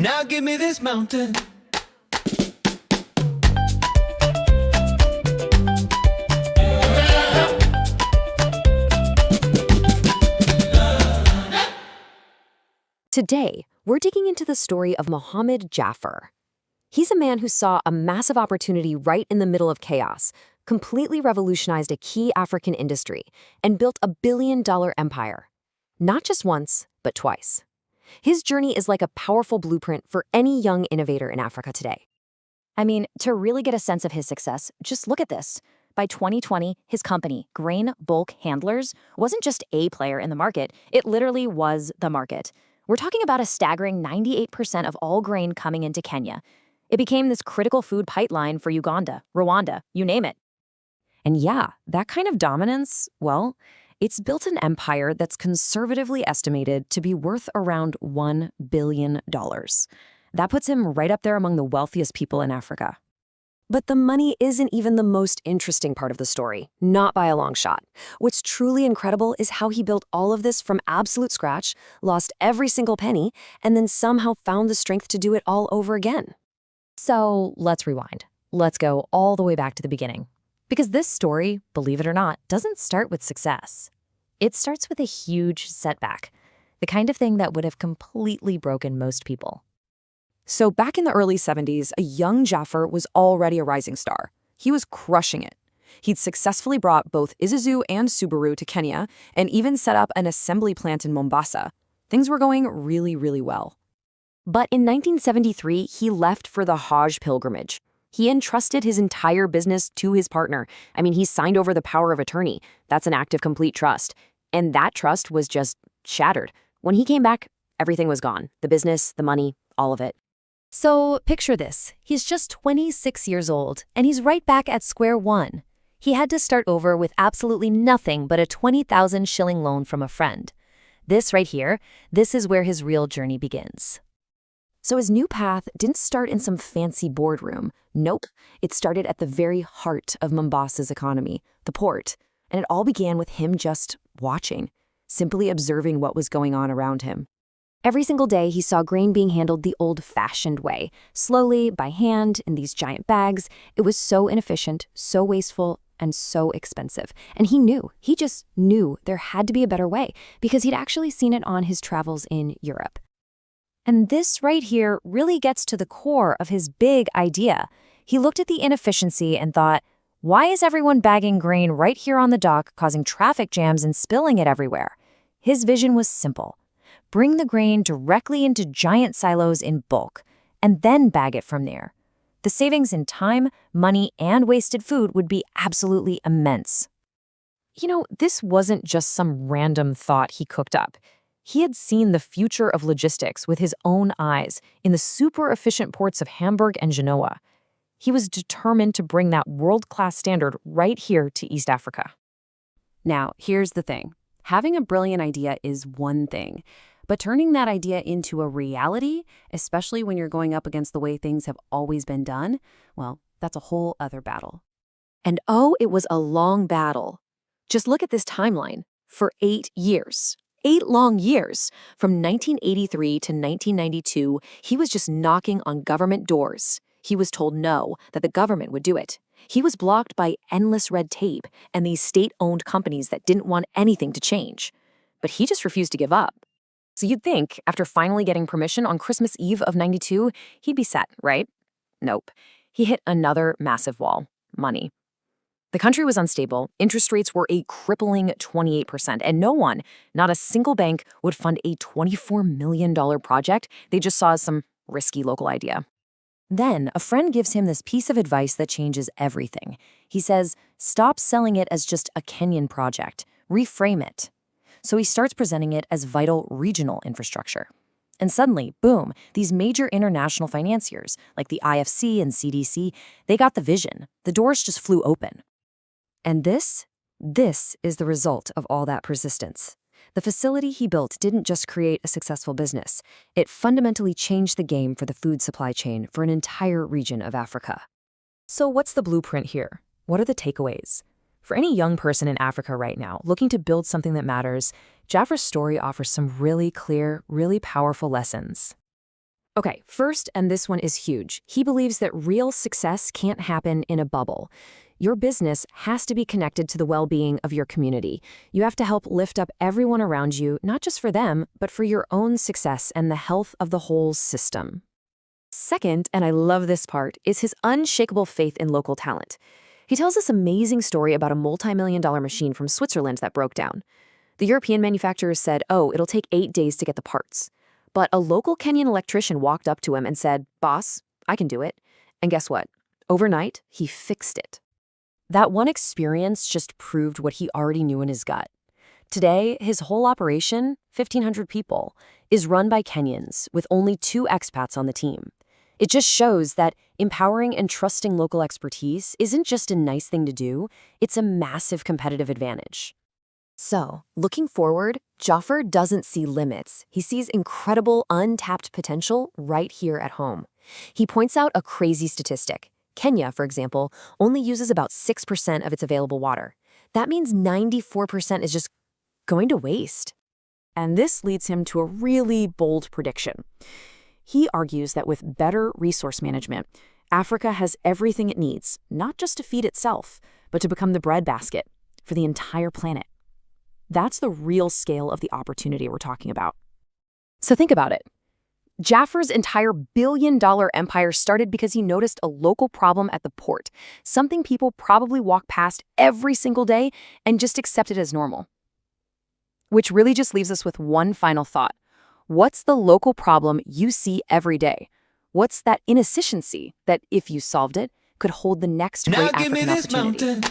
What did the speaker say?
Now give me this mountain. Today, we're digging into the story of Mohamed Jaffer. He's a man who saw a massive opportunity right in the middle of chaos, completely revolutionized a key African industry, and built a billion-dollar empire. Not just once, but twice. His journey is like a powerful blueprint for any young innovator in Africa today. I mean, to really get a sense of his success, just look at this. By 2020, his company, Grain Bulk Handlers, wasn't just a player in the market, it literally was the market. We're talking about a staggering 98% of all grain coming into Kenya. It became this critical food pipeline for Uganda, Rwanda, you name it. And yeah, that kind of dominance, well, it's built an empire that's conservatively estimated to be worth around $1 billion. That puts him right up there among the wealthiest people in Africa. But the money isn't even the most interesting part of the story, not by a long shot. What's truly incredible is how he built all of this from absolute scratch, lost every single penny, and then somehow found the strength to do it all over again. So let's rewind. Let's go all the way back to the beginning. Because this story, believe it or not, doesn't start with success. It starts with a huge setback, the kind of thing that would have completely broken most people. So back in the early 70s, a young Jaffer was already a rising star. He was crushing it. He'd successfully brought both Isuzu and Subaru to Kenya and even set up an assembly plant in Mombasa. Things were going really, really well. But in 1973, he left for the Hajj pilgrimage. He entrusted his entire business to his partner. I mean, he signed over the power of attorney. That's an act of complete trust. And that trust was just shattered. When he came back, everything was gone. The business, the money, all of it. So picture this. He's just 26 years old, and he's right back at square one. He had to start over with absolutely nothing but a 20,000 shilling loan from a friend. This right here, this is where his real journey begins. So his new path didn't start in some fancy boardroom. Nope, it started at the very heart of Mombasa's economy, the port. And it all began with him just watching, simply observing what was going on around him. Every single day, he saw grain being handled the old-fashioned way, slowly, by hand, in these giant bags. It was so inefficient, so wasteful, and so expensive. And he just knew there had to be a better way, because he'd actually seen it on his travels in Europe. And this right here really gets to the core of his big idea. He looked at the inefficiency and thought, why is everyone bagging grain right here on the dock, causing traffic jams and spilling it everywhere? His vision was simple. Bring the grain directly into giant silos in bulk, and then bag it from there. The savings in time, money, and wasted food would be absolutely immense. You know, this wasn't just some random thought he cooked up. He had seen the future of logistics with his own eyes in the super efficient ports of Hamburg and Genoa. He was determined to bring that world-class standard right here to East Africa. Now, here's the thing. Having a brilliant idea is one thing. But turning that idea into a reality, especially when you're going up against the way things have always been done, well, that's a whole other battle. And oh, it was a long battle. Just look at this timeline. For 8 years. 8 long years. From 1983 to 1992, he was just knocking on government doors. He was told no, that the government would do it. He was blocked by endless red tape and these state-owned companies that didn't want anything to change. But he just refused to give up. So you'd think, after finally getting permission on Christmas Eve of '92, he'd be set, right? Nope. He hit another massive wall: money. The country was unstable, interest rates were a crippling 28%, and no one, not a single bank, would fund a $24 million project they just saw as some risky local idea. Then, a friend gives him this piece of advice that changes everything. He says, stop selling it as just a Kenyan project. Reframe it. So he starts presenting it as vital regional infrastructure. And suddenly, boom, these major international financiers, like the IFC and CDC, they got the vision. The doors just flew open. And this is the result of all that persistence. The facility he built didn't just create a successful business. It fundamentally changed the game for the food supply chain for an entire region of Africa. So what's the blueprint here? What are the takeaways? For any young person in Africa right now looking to build something that matters, Jaffer's story offers some really clear, really powerful lessons. Okay, first, and this one is huge, he believes that real success can't happen in a bubble. Your business has to be connected to the well-being of your community. You have to help lift up everyone around you, not just for them, but for your own success and the health of the whole system. Second, and I love this part, is his unshakable faith in local talent. He tells this amazing story about a multi-million-dollar machine from Switzerland that broke down. The European manufacturers said, oh, it'll take 8 days to get the parts. But a local Kenyan electrician walked up to him and said, boss, I can do it. And guess what? Overnight, he fixed it. That one experience just proved what he already knew in his gut. Today, his whole operation, 1,500 people, is run by Kenyans with only 2 expats on the team. It just shows that empowering and trusting local expertise isn't just a nice thing to do, it's a massive competitive advantage. So, looking forward, Jaffer doesn't see limits. He sees incredible, untapped potential right here at home. He points out a crazy statistic. Kenya, for example, only uses about 6% of its available water. That means 94% is just going to waste. And this leads him to a really bold prediction. He argues that with better resource management, Africa has everything it needs, not just to feed itself, but to become the breadbasket for the entire planet. That's the real scale of the opportunity we're talking about. So think about it. Jaffer's entire billion-dollar empire started because he noticed a local problem at the port, something people probably walk past every single day and just accept it as normal. Which really just leaves us with one final thought. What's the local problem you see every day? What's that inefficiency that, if you solved it, could hold the next great African opportunity?